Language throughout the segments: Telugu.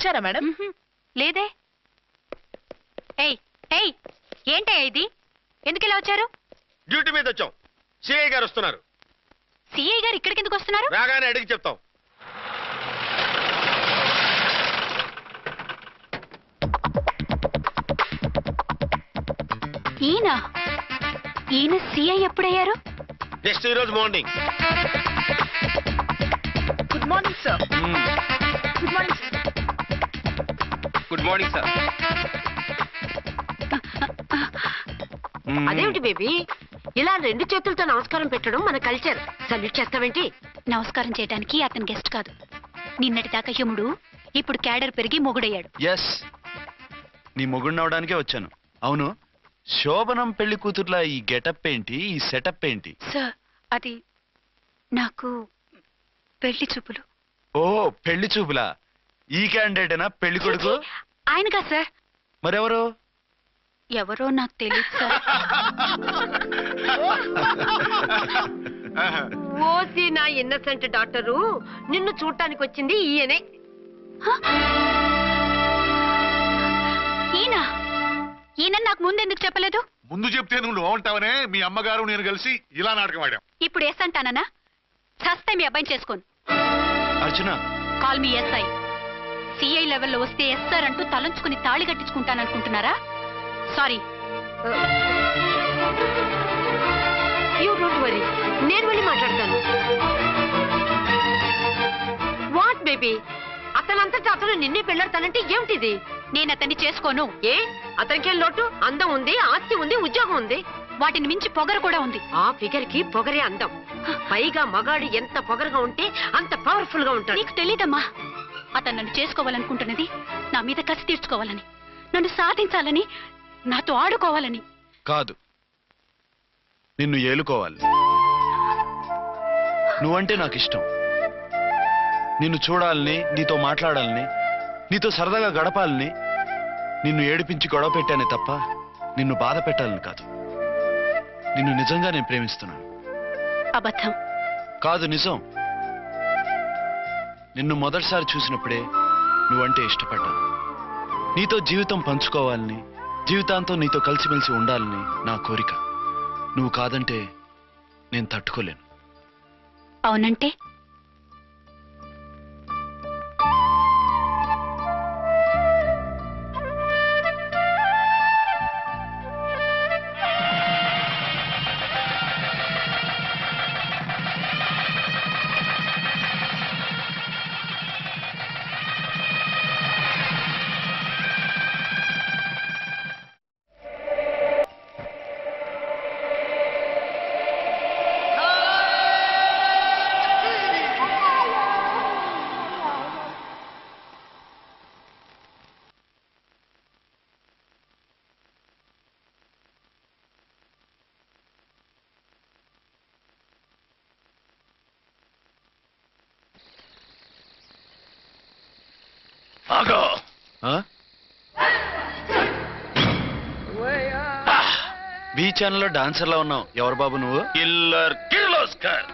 పిలిచారా మేడం? లేదే. ఏయ్ ఏయ్, ఏంటయ్యా ఇది? ఎందుకు ఇలా వచ్చారు? డ్యూటీ మీద వచ్చాం. సిఐ గారు వస్తున్నారు. సిఐ గారు ఇక్కడికి ఎందుకు వస్తున్నారు? రాగానే అడిగి చెప్తాం. ఈయన సిఐ ఎప్పుడయ్యారు? నెక్స్ట్ ఈ రోజు morning. Good morning sir. Good morning sir. Good morning sir. అదేమిటి బేబీ, ఇలా 2 చేతులతో నమస్కారం పెట్టడం మన కల్చర్. సల్యూట్ చేస్తావేంటి? నమస్కారం చేయడానికి అతను గెస్ట్ కాదు. నిన్నటి దాకా యముడు, ఇప్పుడు క్యాడర్ పెరిగి మొగుడయ్యాడు. ఎస్, నీ మొగుడినవడానికే వచ్చాను. అవును, శోభనం పెళ్లి కూతుర్లా ఈ గెటప్ ఏంటి, ఈ సెటప్ ఏంటి? సార్, అది నాకు పెళ్లి చూపులు. ఓ, పెళ్లి చూపులా? ఈ క్యాండిడేటేనా పెళ్లి కొడుకు? ఆయనగా సార్. మరెవరు? ఎవరో నాకు తెలియదు సార్. ఓసి నా ఇన్నసెంట్ డాక్టరు, నిన్ను చూడటానికి వచ్చింది ఈయనే. ఈయన నాకు ముందు ఎందుకు చెప్పలేదు? ముందు చెప్తే నువ్వు బాగుంటావనే మీ అమ్మగారు నేను కలిసి ఇలా నాటకం ఆడాం. ఇప్పుడు ఎస్ అంటానా? సస్తే మీ అబ్బాయిని చేసుకోను. అర్చన, కాల్ మీ ఎస్ఐ. సిఐ లెవెల్లో వస్తే ఎస్ఆర్ అంటూ తలంచుకుని తాళి కట్టించుకుంటాననుకుంటున్నారా? సారీ. యూ డోంట్ వరీ, నేను వెళ్ళి మాట్లాడతాను. వాట్ బేబీ, అతనంతటా అతను నిన్నే పెళ్ళాడతానంటే ఏమిటిది? నేను అతన్ని చేసుకోను. ఏ, అతనికేం లోటు? అందం ఉంది, ఆస్తి ఉంది, ఉద్యోగం ఉంది. వాటిని మించి పొగరు కూడా ఉంది. ఆ ఫిగర్ కి పొగరే అందం. పైగా మగాడు ఎంత పొగరుగా ఉంటే అంత పవర్ఫుల్ గా ఉంటాడు. నీకు తెలీదమ్మా, అతను నన్ను చేసుకోవాలనుకుంటున్నది నా మీద కసి తీర్చుకోవాలని, నన్ను సాధించాలని, నాతో ఆడుకోవాలని కాదు, నిన్ను ఏలుకోవాలి. నువ్వంటే నాకు ఇష్టం. నిన్ను చూడాలని, నీతో మాట్లాడాలని, నీతో సరదాగా గడపాలని, నిన్ను ఏడిపించి గొడవ పెట్టానే తప్ప నిన్ను బాధ పెట్టాలని కాదు. నిన్ను నిజంగా నేను ప్రేమిస్తున్నాను. అబద్ధం కాదు, నిజం. నిన్ను మొదటిసారి చూసినప్పుడే నువ్వంటే ఇష్టపడ్డాను. నీతో జీవితం పంచుకోవాలని, జీవితాంతం నీతో కలిసిమెలిసి ఉండాలని నా కోరిక. నువ్వు కాదంటే నేను తట్టుకోలేను. అవునంటే? బీ ఛానల్లో డాన్సర్లా ఉన్నావు. ఎవరు బాబు నువ్వు? కిల్లర్ కిర్లోస్కర్.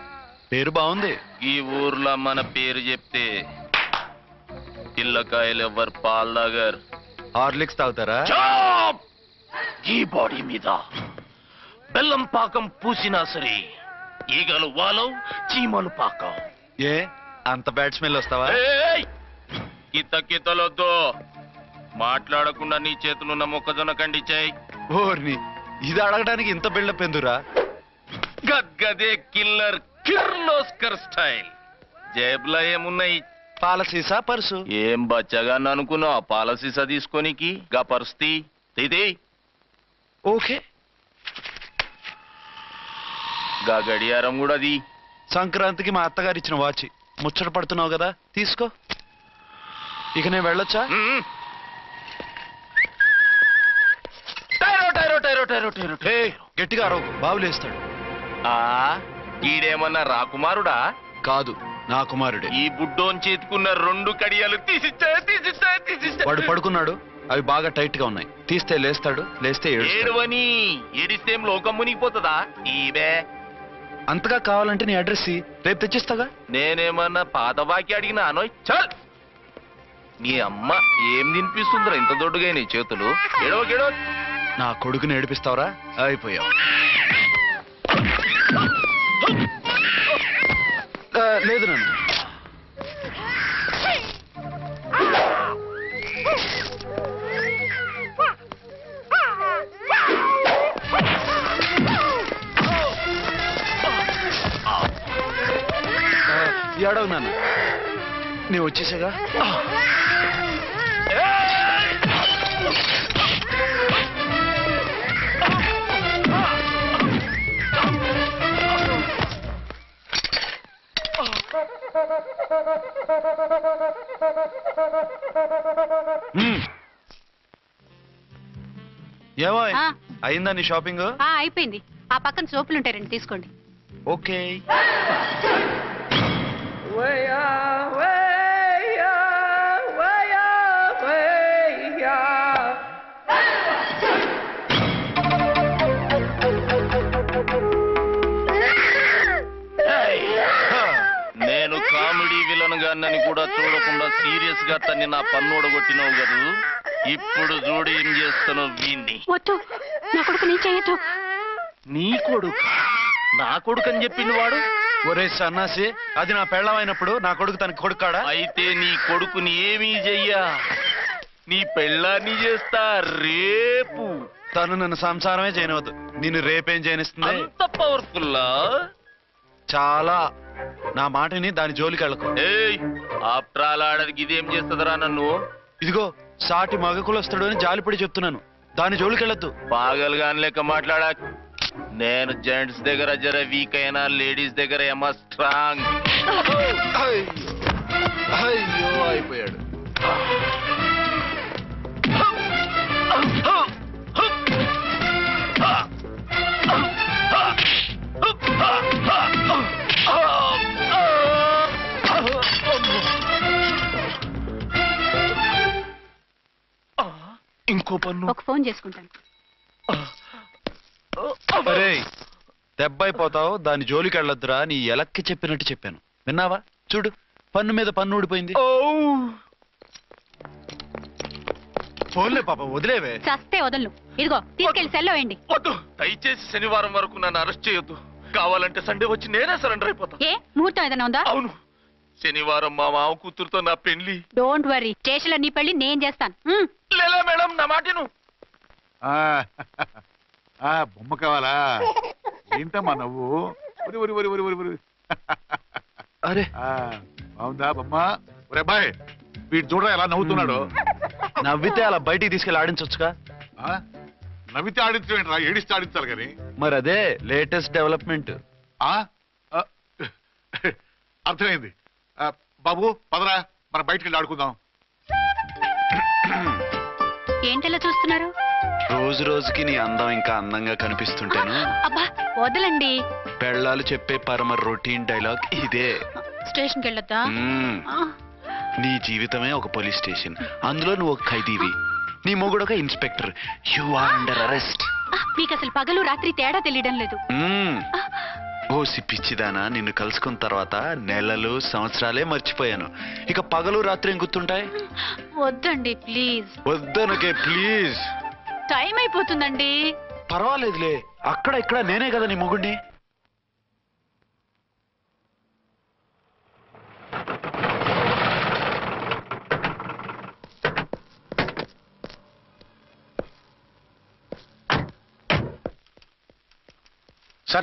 పేరు బాగుంది. ఈ ఊర్లో మన పేరు చెప్తే పిల్లకాయలు ఎవరు పాల్ దగ్గర హార్లిక్స్ తాగుతారా? ఈ బాడీ మీద బెల్లం పాకం పూసినా సరే ఈగలు వాలవు, చీమలు పాకం. ఏ అంత బ్యాడ్ స్మెల్ వస్తావా? కితలొద్దు. మాట్లాడకుండా నీ చేతులున్న మొక్కజొన్న కండిచాయి. ఓర్ని, ఇది అడగడానికి ఇంత బిల్డప్ ఎందురా? గద్గదే కిల్లర్ కిర్లోస్కర్ స్టైల్. జేబులో ఏమున్నాయి? పాల సీసా, పర్సు. ఏం బచ్చగా అనుకున్నావు? పాల సీసా తీసుకోనికి గా పర్స్తి ఇది. ఓకే, గా గడియారం కూడా అది. సంక్రాంతికి మా అత్తగారు ఇచ్చిన వాచ్. ముచ్చట పడుతున్నావు కదా, తీసుకో. ఇక నేను వెళ్ళొచ్చా? గట్టిగా అరవకు, బావులేస్తాడు. ఈడేమన్నా రాకుమారుడా? కాదు, నా కుమారుడే. ఈ బుడ్డోన్ చేతుకున్న 2 కడియాలు తీసిచ్చా. వాడు పడుకున్నాడు, అవి బాగా టైట్ గా ఉన్నాయి. తీస్తే లేస్తాడు, లేస్తే ఏడువని. ఏడిస్తే లోకం మునిగిపోతుందా? ఈబే అంతగా కావాలంటే నీ అడ్రస్ రేపు తెచ్చిస్తాగా. నేనేమన్నా పాత బాకి అడిగినా అనోయ్. చల్ నీ అమ్మ ఏం తినిపిస్తుందిరా ఇంత దొడ్డుగా నీ చేతులు? ఎడవకెడవ. నా కొడుకుని ఏడిపిస్తావరా? అయిపోయావు. లేదు నన్ను. ఏడవు నాన్న, నేను వచ్చేసాగా. ఏమో అయిందా నీ షాపింగ్? అయిపోయింది. ఆ పక్కన సోపులు ఉంటాయి, రండి తీసుకోండి. ఓకే. నేను కామెడీ విలన్ గాన్నని కూడా చూడకుండా సీరియస్ గా తన్ని నా పన్నోడగొట్టినావు కదూ. ఇప్పుడు చూడు ఏం చేస్తాను వీణ్ణి. వద్దు, నా కొడుకు నేను చేయొద్దు. నీ కొడుకు? నా కొడుకు అని చెప్పింది వాడు. ఒరే సన్నాసి, అది నా పెళ్ళమైనప్పుడు నా కొడుకు తనకి కొడుకాడా? అయితే నీ కొడుకుని ఏమీ చెయ్యా, నీ పెళ్ళాన్ని చేస్తా రేపు. తను నన్ను సంసారమే చేయనవద్దు, నిన్ను రేపేం చేయనిస్తుంది? అంత పవర్ఫుల్లా? చాలా. నా మాటని దాని జోలికి వెళ్ళకు. ఏయ్, ఆప్ట్రాల్ ఆడదికి ఇదేం చేస్తుందిరా నన్ను? ఇదిగో సాటి మగకులు వస్తాడు అని జాలిపడి చెప్తున్నాను, దాని జోలికి వెళ్ళొద్దు. పాగలుగాని లెక్క మాట్లాడా. నేను జెంట్స్ దగ్గర జర వీక్ అయినా లేడీస్ దగ్గర ఏమో స్ట్రాంగ్. అయ్యో అయిపోయాడు. ఇంకో పన్ను. ఒక ఫోన్ చేసుకుంటాను. అరే దెబ్బైపోతావు, దాని జోలికి వెళ్ళొద్దురా. నీ ఎలక్కి చెప్పినట్టు చెప్పాను, విన్నావా? చూడు, పన్ను మీద పన్ను ఊడిపోయింది. ఫోన్లే పాప, వదిలేవే. చస్తే వదలను. ఇదిగో తీసుకెళ్లి సెల్లో వేయండి. వద్దు, దయచేసి శనివారం వరకు నన్ను అరెస్ట్ చేయొద్దు. కావాలంటే సండే వచ్చి నేనే సరెండర్ అయిపోతా. ఏ ముహూర్తం ఏదైనా ఉందా? అవును, శనివారం మా మామ కూతురుతో నా పెళ్లి. డోంట్ వరీ, స్టేషన్ లో నీ పెళ్లి నేను చేస్తాను. లేలా మేడం, నా మాటను. బొమ్మ కావాలా? ఏంటమ్మా నవ్వు? అరే బాగుందా బొమ్మ? ఒరే బాయ్, వీడు చూడరా ఎలా నవ్వుతున్నాడు. నవ్వితే అలా బయటికి తీసుకెళ్ళి ఆడించొచ్చుగా. నవ్వితే ఆడించడం ఏంట్రా, ఏడిస్తే ఆడించాలి కానీ. మరి అదే లేటెస్ట్ డెవలప్మెంట్. అర్థమైంది. బాబు పదరా, మనం బయటికి వెళ్ళి ఆడుకుందాం. ఏంటలా చూస్తున్నారు? రోజు రోజుకి నీ అందం ఇంకా అందంగా కనిపిస్తుంటేను. అబ్బా వదలండి. పెళ్ళాలు చెప్పే పరమ రొటీన్ డైలాగ్ ఇదే. స్టేషన్కి వెళ్ళొద్దా? నీ జీవితమే ఒక పోలీస్ స్టేషన్, అందులో నువ్వు ఒక ఖైదీవి, నీ మొగుడు ఒక inspector. You are under arrest. మీకు అసలు పగలు రాత్రి తేడా తెలియడం లేదు. ఓ సిప్పిచ్చిదానా, నిన్ను కలుసుకున్న తర్వాత నెలలు సంవత్సరాలే మర్చిపోయాను. ఇక పగలు రాత్రి ఏం గుర్తుంటాయి? వద్దండి ప్లీజ్. వద్దనకే ప్లీజ్. టైం అయిపోతుందండి. పర్వాలేదులే, అక్కడ ఇక్కడ నేనే కదా నీ మొగుడిని.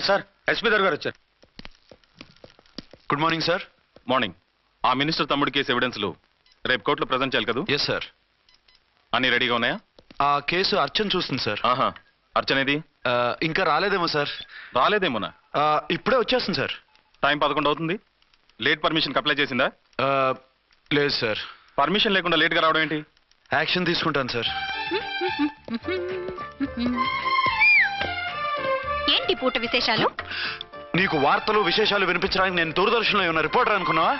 సార్ ఎస్పీ గారు వచ్చారు. Good morning sir. మార్నింగ్. ఆ మినిస్టర్ తమ్ముడి కేసు ఎవిడెన్స్లు రేపు కోర్టులో ప్రజెంట్ చేయాలి కదా? Yes sir. అన్ని రెడీగా ఉన్నాయా? ఆ కేసు అర్చన చూస్తుంది సార్. ఆహా, అర్చనేది? ఇంకా రాలేదేమో సార్. రాలేదేమోనా? ఇప్పుడే వచ్చేస్తుంది సార్. టైం 11 అవుతుంది. లేట్ పర్మిషన్ అప్లై చేసిందా? లేదు సార్. పర్మిషన్ లేకుండా లేట్గా రావడం ఏంటి? యాక్షన్ తీసుకుంటాను సార్. ఏంటి పూట విశేషాలు? నీకు వార్తలు విశేషాలు వినిపించడానికి నేను దూరదర్శన్లో ఉన్న రిపోర్టర్ అనుకున్నావా?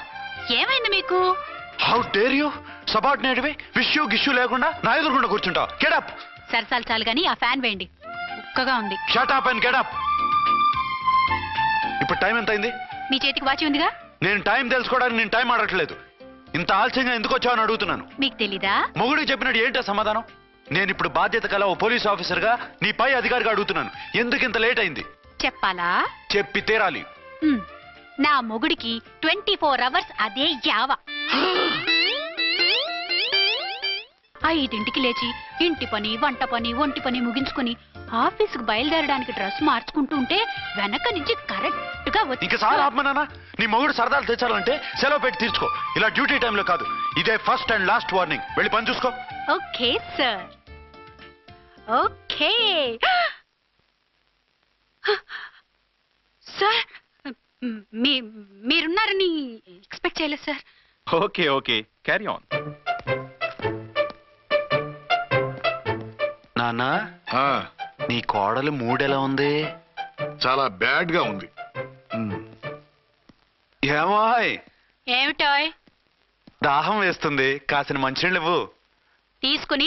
ఏమైంది మీకు? How dare you? సబార్డినేట్వి విష్యూ గిష్యూ లేకుండా నా ఎదురుకుండా కూర్చుంటావు. Get up. సరసాలు చాలు గానీ ఆ ఫ్యాన్ వేయండి, ఉక్కగా ఉంది. Shut up and get up. ఇప్పుడు టైం ఎంత అయింది? మీ చేతికి వాచి ఉందిగా. నేను టైం తెలుసుకోవడానికి నేను టైం ఆడట్లేదు. ఇంత ఆలస్యంగా ఎందుకు వచ్చావని అడుగుతున్నాను. మీకు తెలీదా? మొగుడికి చెప్పినట్టు ఏంటో సమాధానం? నేను ఇప్పుడు బాధ్యత కల ఓ పోలీస్ ఆఫీసర్గా నీ పై అధికారిగా అడుగుతున్నాను. ఎందుకు ఇంత లేట్ అయింది? చెప్పాలా? చెప్పి తీరాలి. నా మొగుడికి 24 hours అదే యావ. 5ంటికి లేచి ఇంటి పని, వంట పని, ఒంటి పని ముగించుకుని ఆఫీసుకు బయలుదేరడానికి డ్రెస్ మార్చుకుంటూ ఉంటే వెనక నుంచి కరెక్ట్ గా ఇంకా చాలా ఆత్మనానా. నీ మొగుడు సరదాలు తెచ్చాలంటే సెలవు పెట్టి తీర్చుకో. ఇలా డ్యూటీ టైంలో కాదు. ఇదే ఫస్ట్ అండ్ లాస్ట్ వార్నింగ్. వెళ్ళి పని చూసుకో. Okay sir, okay sir. మీరున్నారని ఎక్స్పెక్ట్ చేయలేదు sir. Okay okay, carry on. నాన్నా, నీ కోడలు మూడెలా ఉంది? చాలా బ్యాడ్ గా ఉంది. ఏమాయ్, ఏమిటోయ్? దాహం వేస్తుంది, కాసిన మంచినీళ్ళు ఇవ్వు. తీసుకుని